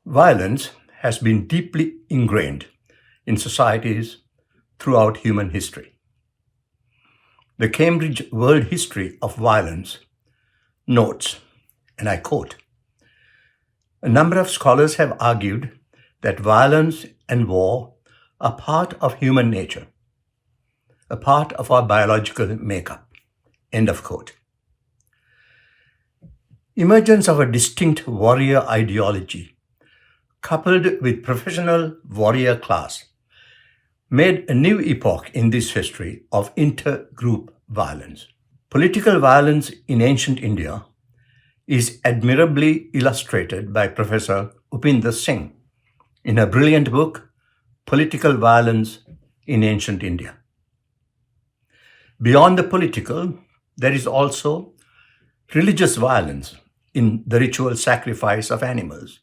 Violence has been deeply ingrained in societies throughout human history. The Cambridge World History of Violence notes, and I quote, a number of scholars have argued that violence and war are part of human nature, a part of our biological makeup. End of quote. Emergence of a distinct warrior ideology, coupled with professional warrior class, made a new epoch in this history of intergroup violence. Political violence in ancient India is admirably illustrated by Professor Upinder Singh in her brilliant book, Political Violence in Ancient India. Beyond the political, there is also religious violence in the ritual sacrifice of animals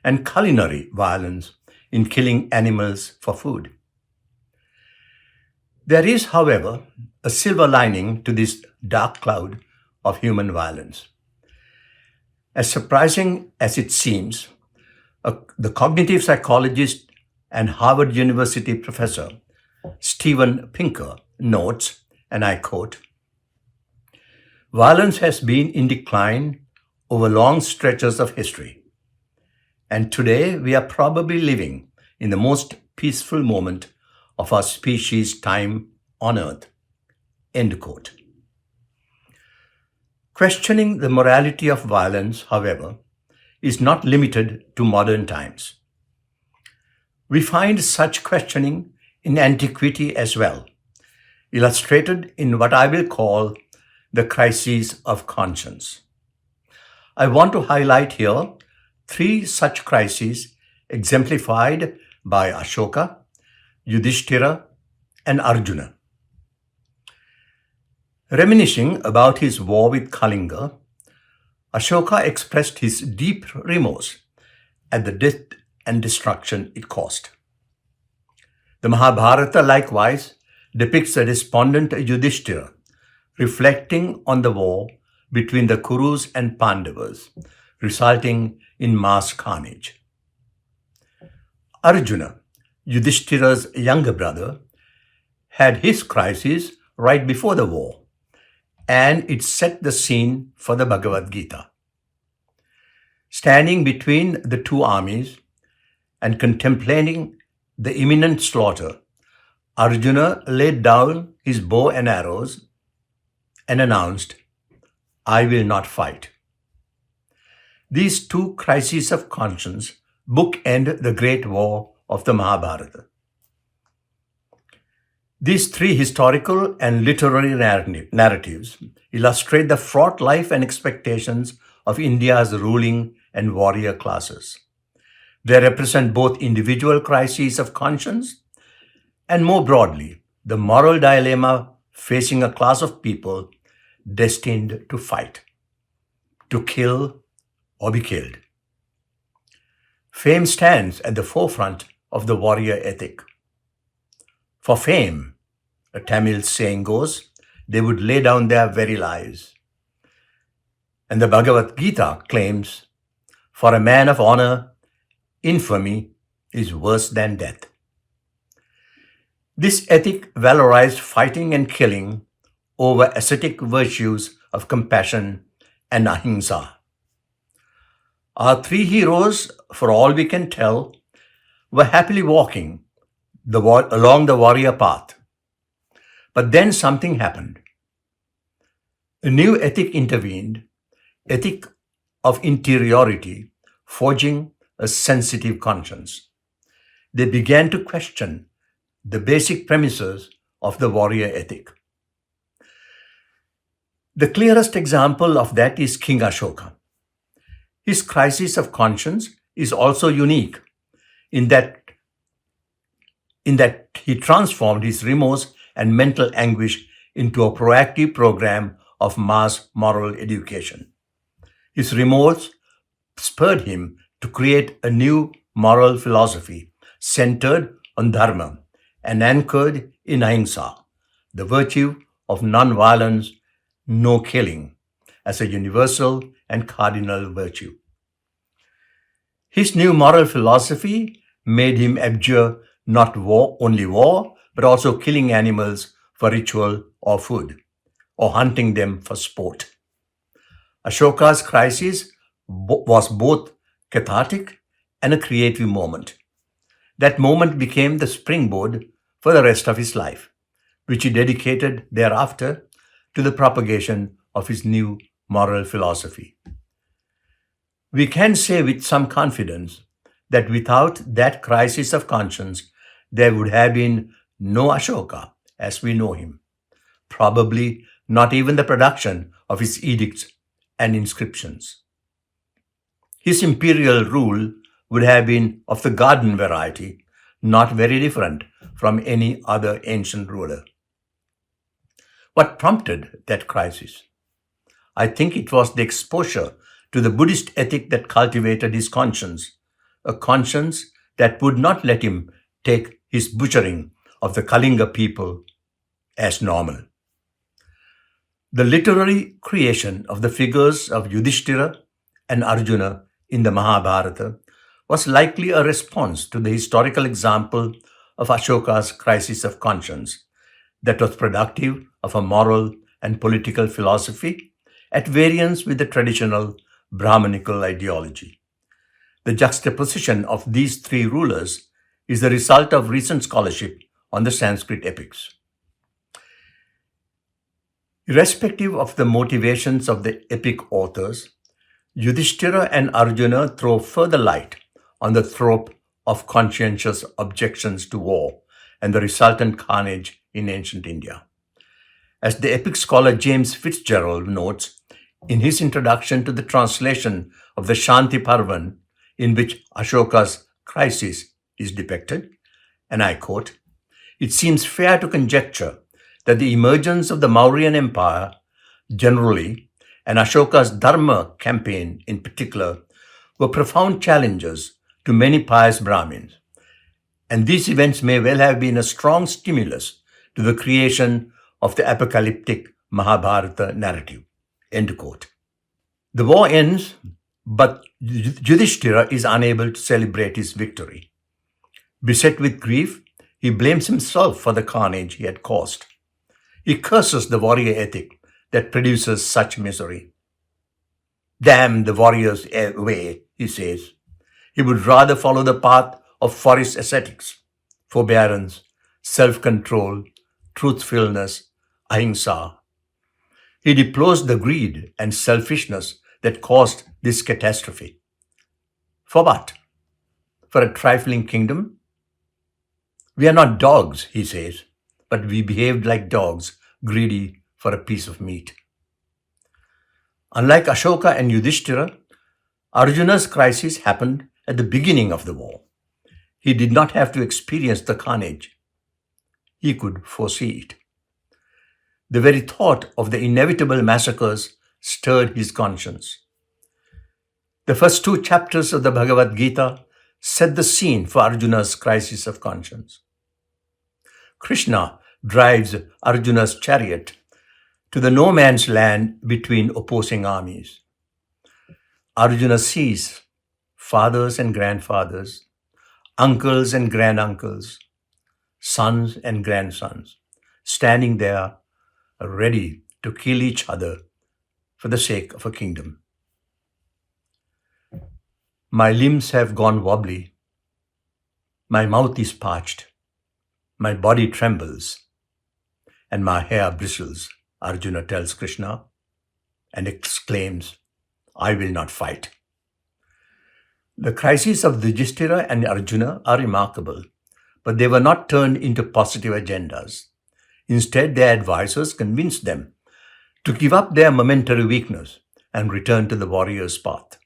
and culinary violence in killing animals for food. There is, however, a silver lining to this dark cloud of human violence. As surprising as it seems, the cognitive psychologist and Harvard University professor Steven Pinker notes, and I quote, violence has been in decline over long stretches of history, and today we are probably living in the most peaceful moment of our species' time on earth. End quote. Questioning the morality of violence, however, is not limited to modern times. We find such questioning in antiquity as well, illustrated in what I will call the crises of conscience. I want to highlight here three such crises exemplified by Ashoka, Yudhisthira, and Arjuna. Reminiscing about his war with Kalinga, Ashoka expressed his deep remorse at the death and destruction it caused. The Mahabharata likewise depicts a despondent Yudhisthira reflecting on the war between the Kurus and Pandavas, resulting in mass carnage. Arjuna, Yudhishthira's younger brother, had his crisis right before the war, and it set the scene for the Bhagavad Gita. Standing between the two armies and contemplating the imminent slaughter, Arjuna laid down his bow and arrows and announced, I will not fight. These two crises of conscience bookend the great war of the Mahabharata. These three historical and literary narratives illustrate the fraught life and expectations of India's ruling and warrior classes. They represent both individual crises of conscience and, more broadly, the moral dilemma facing a class of people destined to fight, to kill or be killed. Fame stands at the forefront of the warrior ethic. For fame, a Tamil saying goes, they would lay down their very lives. And the Bhagavad Gita claims, for a man of honor, infamy is worse than death. This ethic valorized fighting and killing over ascetic virtues of compassion and ahimsa. Our three heroes, for all we can tell, were happily walking along the warrior path. But then something happened. A new ethic intervened, ethic of interiority, forging a sensitive conscience. They began to question the basic premises of the warrior ethic. The clearest example of that is King Ashoka. His crisis of conscience is also unique in that he transformed his remorse and mental anguish into a proactive program of mass moral education. His remorse spurred him to create a new moral philosophy centered on dharma and anchored in ahimsa, the virtue of non-violence, no killing, as a universal and cardinal virtue. His new moral philosophy made him abjure not only war, but also killing animals for ritual or food, or hunting them for sport. Ashoka's crisis was both cathartic and a creative moment. That moment became the springboard for the rest of his life, which he dedicated thereafter to the propagation of his new moral philosophy. We can say with some confidence that without that crisis of conscience, there would have been no Ashoka as we know him, probably not even the production of his edicts and inscriptions. His imperial rule would have been of the garden variety, not very different from any other ancient ruler. What prompted that crisis? I think it was the exposure to the Buddhist ethic that cultivated his conscience, a conscience that would not let him take his butchering of the Kalinga people as normal. The literary creation of the figures of Yudhisthira and Arjuna in the Mahabharata was likely a response to the historical example of Ashoka's crisis of conscience that was productive of a moral and political philosophy at variance with the traditional Brahmanical ideology. The juxtaposition of these three rulers is the result of recent scholarship on the Sanskrit epics. Irrespective of the motivations of the epic authors, Yudhisthira and Arjuna throw further light on the trope of conscientious objections to war and the resultant carnage in ancient India. As the epic scholar James Fitzgerald notes in his introduction to the translation of the Shanti Parvan, in which Ashoka's crisis is depicted, and I quote, "It seems fair to conjecture that the emergence of the Mauryan Empire generally, and Ashoka's Dharma campaign in particular, were profound challenges to many pious Brahmins, and these events may well have been a strong stimulus to the creation of the apocalyptic Mahabharata narrative." End quote. The war ends, but Yudhisthira is unable to celebrate his victory. Beset with grief, he blames himself for the carnage he had caused. He curses the warrior ethic that produces such misery. "Damn the warrior's way," he says. He would rather follow the path of forest ascetics, forbearance, self-control, truthfulness, ahimsa. He deplores the greed and selfishness that caused this catastrophe. For what? For a trifling kingdom? "We are not dogs," he says, "but we behaved like dogs, greedy for a piece of meat." Unlike Ashoka and Yudhisthira, Arjuna's crisis happened at the beginning of the war. He did not have to experience the carnage. He could foresee it. The very thought of the inevitable massacres stirred his conscience. The first two chapters of the Bhagavad Gita set the scene for Arjuna's crisis of conscience. Krishna drives Arjuna's chariot to the no man's land between opposing armies. Arjuna sees fathers and grandfathers, uncles and granduncles, sons and grandsons standing there ready to kill each other for the sake of a kingdom. "My limbs have gone wobbly. My mouth is parched. My body trembles. And my hair bristles," Arjuna tells Krishna and exclaims, "I will not fight." The crises of Yudhisthira and Arjuna are remarkable, but they were not turned into positive agendas. Instead, their advisors convinced them to give up their momentary weakness and return to the warrior's path.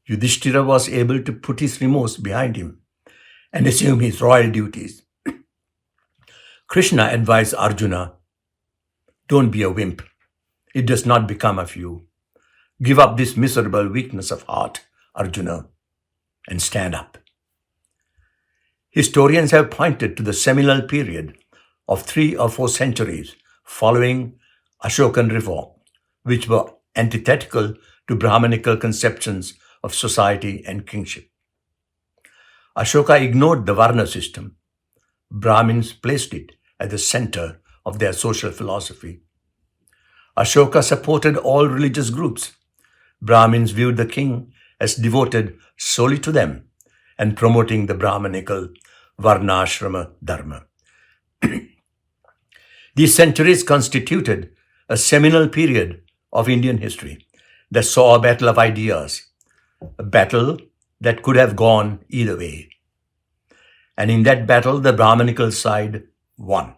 Yudhisthira was able to put his remorse behind him and assume his royal duties. Krishna advised Arjuna, "Don't be a wimp. It does not become of you. Give up this miserable weakness of heart, Arjuna, and stand up." Historians have pointed to the seminal period of 3 or 4 centuries following Ashokan reform, which were antithetical to Brahmanical conceptions of society and kingship. Ashoka ignored the Varna system. Brahmins placed it at the center of their social philosophy. Ashoka supported all religious groups. Brahmins viewed the king as devoted solely to them and promoting the Brahmanical Varnashrama Dharma. These centuries constituted a seminal period of Indian history that saw a battle of ideas, a battle that could have gone either way. And in that battle, the Brahmanical side won.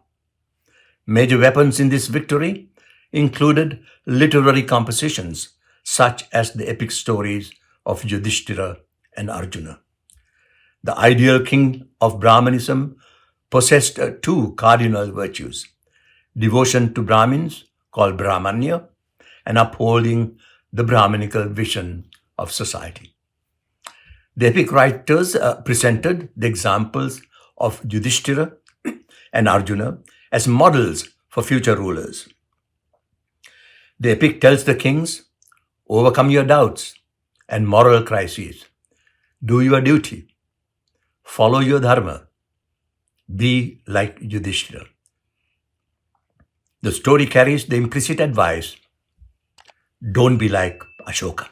Major weapons in this victory included literary compositions such as the epic stories of Yudhisthira and Arjuna. The ideal king of Brahmanism possessed two cardinal virtues: devotion to Brahmins, called Brahmanya, and upholding the Brahmanical vision of society. The epic writers presented the examples of Yudhisthira and Arjuna as models for future rulers. The epic tells the kings, overcome your doubts and moral crises, do your duty, follow your dharma, be like Yudhisthira. The story carries the implicit advice, don't be like Ashoka.